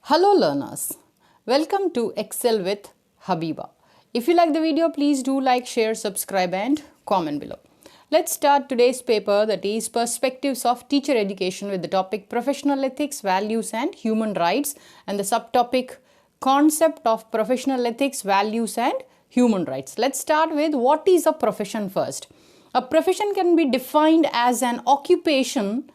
Hello learners, welcome to Excel with Habeeba. If you like the video, please do like, share, subscribe and comment below. Let's start today's paper, that is Perspectives of Teacher Education, with the topic Professional Ethics, Values and Human Rights, and the subtopic Concept of Professional Ethics, Values and Human Rights. Let's start with what is a profession first. A profession can be defined as an occupation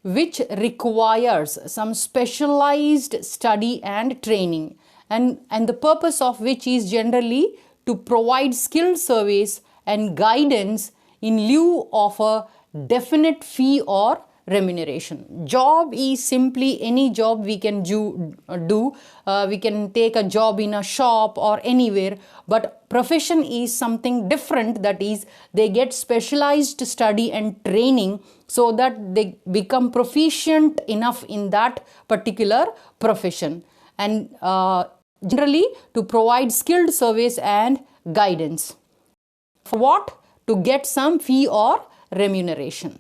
which requires some specialized study and training, and the purpose of which is generally to provide skilled service and guidance in lieu of a definite fee or remuneration. Job is simply any job we can do. We can take a job in a shop or anywhere, but profession is something different, that is they get specialized study and training so that they become proficient enough in that particular profession, and generally to provide skilled service and guidance. For what? To get some fee or remuneration.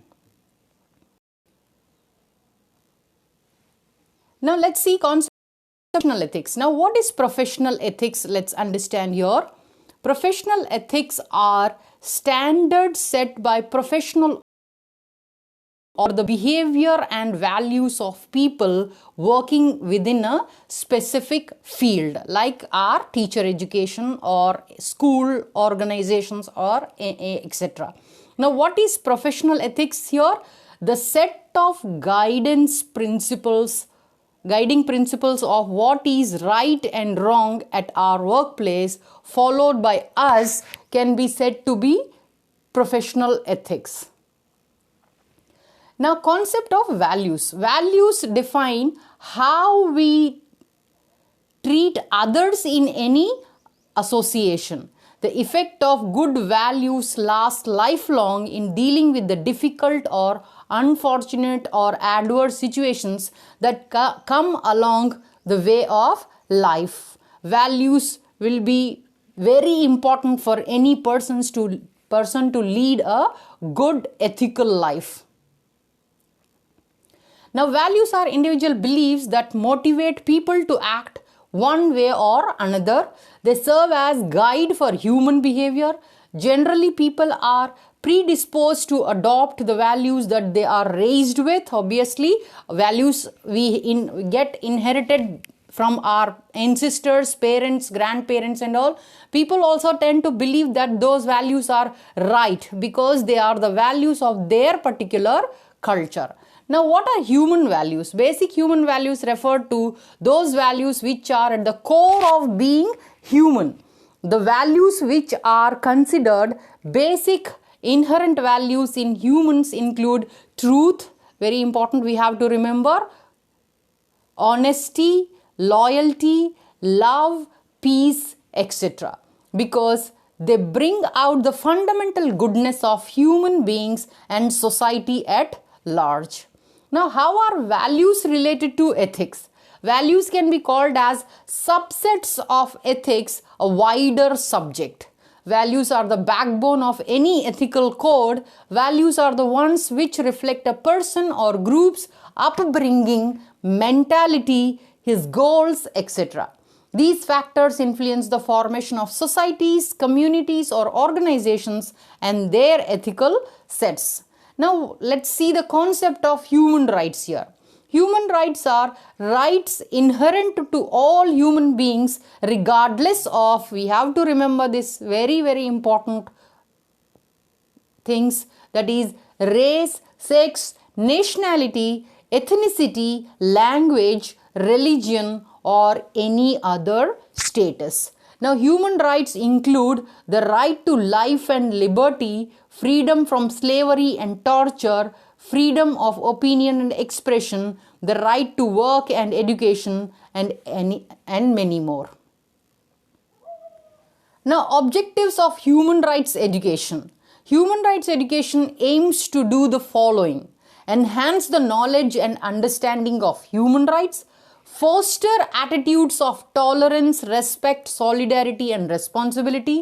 Now let's see professional ethics. Now what is professional ethics? Let's understand here. Professional ethics are standards set by professional or the behavior and values of people working within a specific field, like our teacher education or school organizations or etc. Now what is professional ethics here? The set of guiding principles of what is right and wrong at our workplace, followed by us, can be said to be professional ethics. Now, concept of values. Values define how we treat others in any association. The effect of good values lasts lifelong in dealing with the difficult or unfortunate or adverse situations that come along the way of life. Values will be very important for any person to lead a good ethical life. Now, values are individual beliefs that motivate people to act one way or another. They serve as guide for human behavior. Generally, people are predisposed to adopt the values that they are raised with. Obviously, values we get inherited from our ancestors, parents, grandparents and all. People also tend to believe that those values are right because they are the values of their particular culture. Now, what are human values? Basic human values refer to those values which are at the core of being human. The values which are considered basic inherent values in humans include truth, very important, we have to remember, honesty, loyalty, love, peace, etc. because they bring out the fundamental goodness of human beings and society at large. Now, how are values related to ethics? Values can be called as subsets of ethics, a wider subject. Values are the backbone of any ethical code. Values are the ones which reflect a person or group's upbringing, mentality, his goals, etc. These factors influence the formation of societies, communities, or organizations and their ethical sets. Now, let's see the concept of human rights here. Human rights are rights inherent to all human beings regardless of, we have to remember this very, very important things, that is race, sex, nationality, ethnicity, language, religion or any other status. Now, human rights include the right to life and liberty, freedom from slavery and torture, freedom of opinion and expression, the right to work and education, and many more. Now, objectives of human rights education. Human rights education aims to do the following: enhance the knowledge and understanding of human rights, foster attitudes of tolerance, respect, solidarity, and responsibility,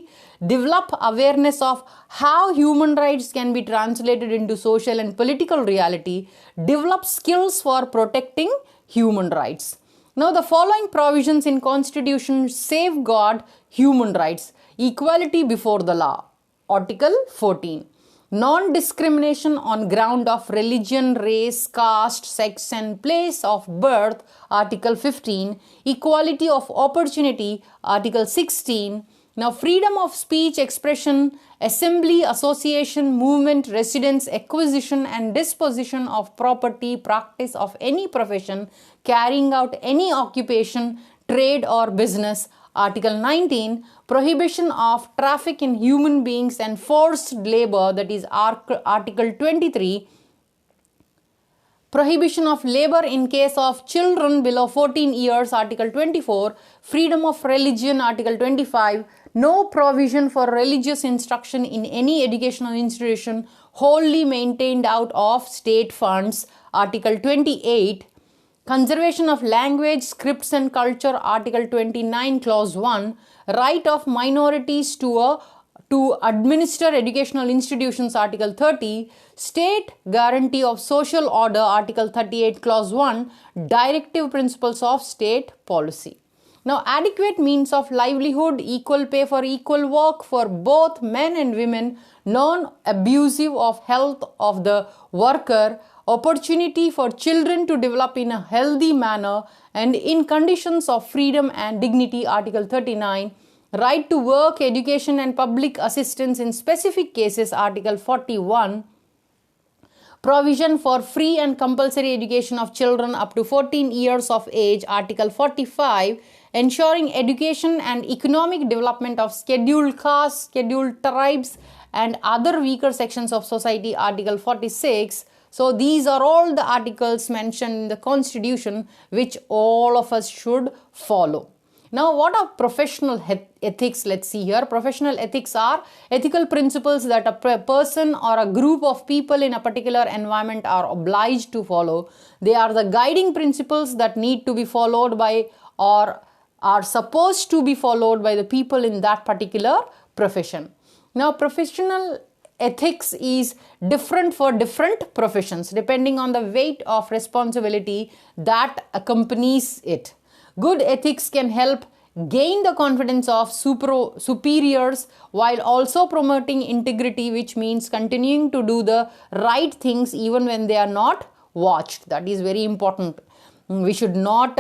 develop awareness of how human rights can be translated into social and political reality, develop skills for protecting human rights. Now, the following provisions in Constitution safeguard human rights. Equality before the law. Article 14. Non-discrimination on ground of religion, race, caste, sex and place of birth. Article 15. Equality of opportunity. Article 16. Now, freedom of speech, expression, assembly, association, movement, residence, acquisition and disposition of property, practice of any profession, carrying out any occupation, trade or business. Article 19. Prohibition of traffic in human beings and forced labor, that is Article 23. Prohibition of labor in case of children below 14 years, Article 24. Freedom of religion, Article 25. No provision for religious instruction in any educational institution wholly maintained out of state funds, Article 28. Conservation of language, scripts and culture, Article 29, Clause 1. Right of minorities to administer educational institutions, Article 30. State guarantee of social order, Article 38, Clause 1. Directive principles of state policy. Now, adequate means of livelihood, equal pay for equal work for both men and women, non-abusive of health of the worker, opportunity for children to develop in a healthy manner and in conditions of freedom and dignity, Article 39. Right to work, education and public assistance in specific cases, Article 41. Provision for free and compulsory education of children up to 14 years of age, Article 45. Ensuring education and economic development of scheduled castes, scheduled tribes and other weaker sections of society, Article 46. So these are all the articles mentioned in the Constitution which all of us should follow. Now, what are professional ethics? Let's see here. Professional ethics are ethical principles that a person or a group of people in a particular environment are obliged to follow. They are the guiding principles that need to be followed by or are supposed to be followed by the people in that particular profession. Now, professional ethics is different for different professions depending on the weight of responsibility that accompanies it. Good ethics can help gain the confidence of superiors while also promoting integrity, which means continuing to do the right things even when they are not watched. That is very important. We should not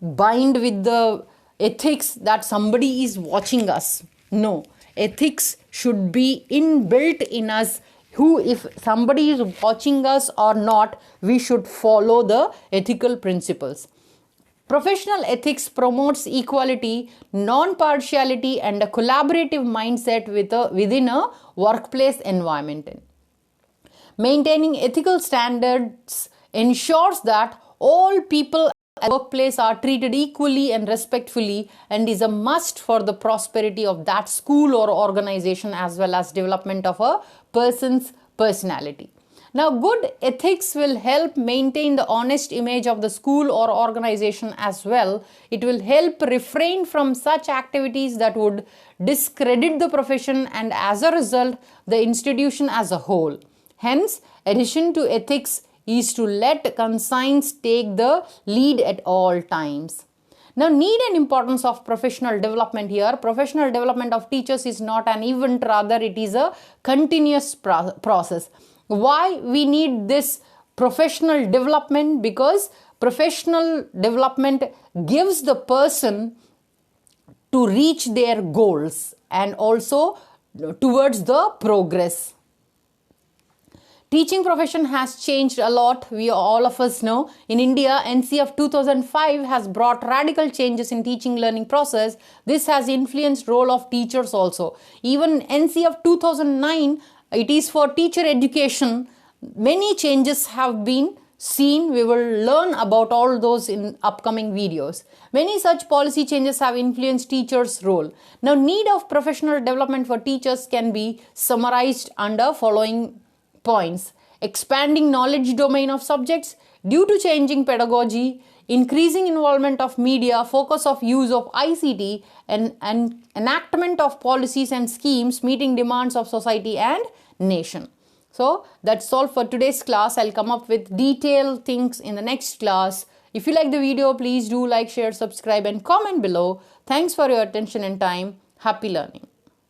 bind with the ethics that somebody is watching us. No, ethics should be inbuilt in us. If somebody is watching us or not, we should follow the ethical principles. Professional ethics promotes equality, non-partiality and a collaborative mindset within a workplace environment. Maintaining ethical standards ensures that all people at the workplace are treated equally and respectfully and is a must for the prosperity of that school or organization as well as development of a person's personality. Now, good ethics will help maintain the honest image of the school or organization as well. It will help refrain from such activities that would discredit the profession and as a result, the institution as a whole. Hence, addition to ethics is to let conscience take the lead at all times. Now, need and importance of professional development here. Professional development of teachers is not an event, rather it is a continuous process. Why we need this professional development? Because professional development gives the person to reach their goals and also towards the progress. Teaching profession has changed a lot. We all of us know. In India, NC of 2005 has brought radical changes in teaching learning process. This has influenced role of teachers also. Even NC of 2009, it is for teacher education. Many changes have been seen. We will learn about all those in upcoming videos. Many such policy changes have influenced teachers' role. Now, need of professional development for teachers can be summarized under following points. expanding knowledge domain of subjects due to changing pedagogy, increasing involvement of media, focus of use of ICT, and enactment of policies and schemes meeting demands of society and nation. So that's all for today's class. I'll come up with detailed things in the next class. If you like the video, please do like, share, subscribe and comment below. Thanks for your attention and time. Happy learning.